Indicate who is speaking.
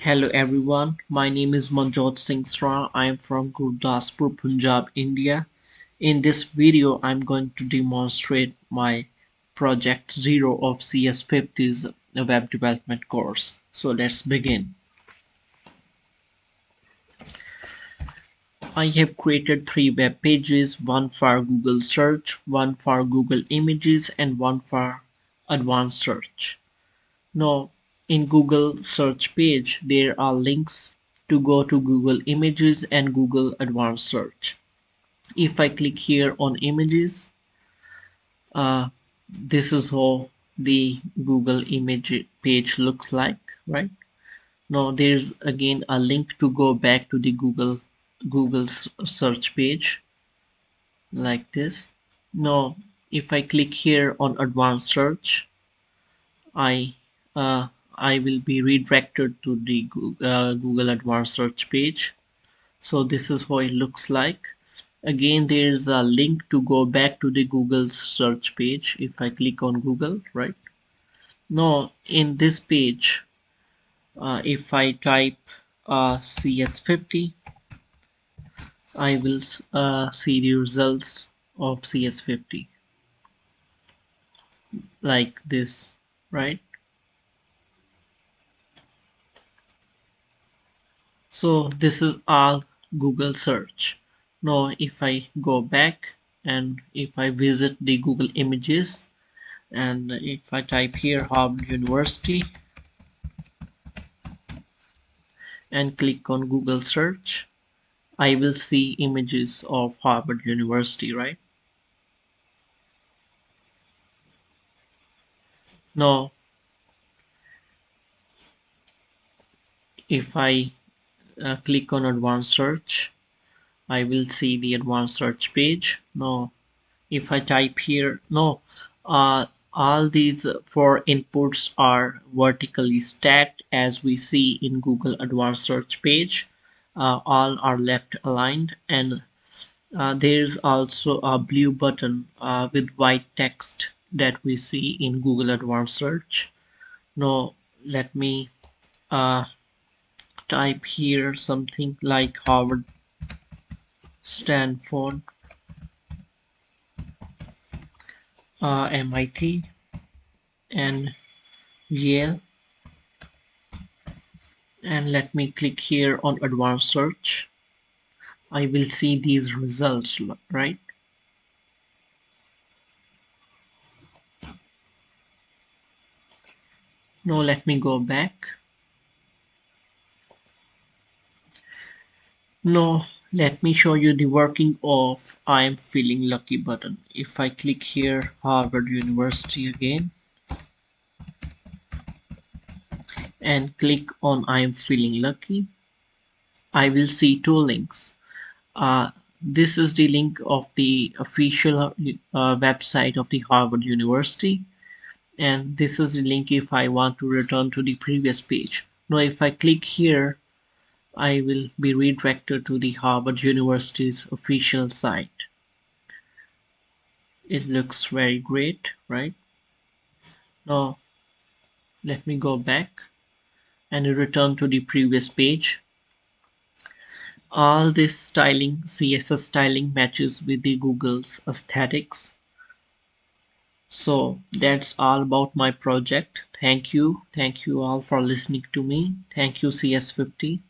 Speaker 1: Hello everyone, my name is Manjot Singh Sra. I am from Gurdaspur, Punjab, India. In this video, I'm going to demonstrate my Project Zero of CS50's web development course. So let's begin. I have created three web pages, one for Google search, one for Google images, and one for advanced search. Now, in Google search page, there are links to go to Google Images and Google Advanced Search. If I click here on Images, uh, this is how the Google image page looks like, right? Now there's again a link to go back to the Google search page like this. Now, if I click here on Advanced Search, I uh, I will be redirected to the Google Advanced Search page. So this is how it looks like. Again, there is a link to go back to the Google search page. If I click on Google, right now in this page, if I type CS50, I will see the results of CS50 like this, right? So this is all Google search. Now if I go back and if I visit the Google images and if I type here Harvard University and click on Google search, I will see images of Harvard University, right? Now if I click on advanced search, I will see the advanced search page. Now if I type here, no, all these four inputs are vertically stacked as we see in Google Advanced Search page. All are left aligned, and there's also a blue button with white text that we see in Google Advanced Search. Now let me uh, type here something like Harvard, Stanford, MIT, and Yale, and let me click here on advanced search. I will see these results, right? Now let me go back. Now let me show you the working of I am feeling lucky button. If I click here Harvard University again and click on I am feeling lucky, I will see two links. This is the link of the official website of the Harvard University, and this is the link if I want to return to the previous page. Now if I click here, I will be redirected to the Harvard University's official site. It looks very great, right? Now let me go back and return to the previous page. All this styling, CSS styling, matches with the Google's aesthetics. So that's all about my project. Thank you all for listening to me. Thank you CS50.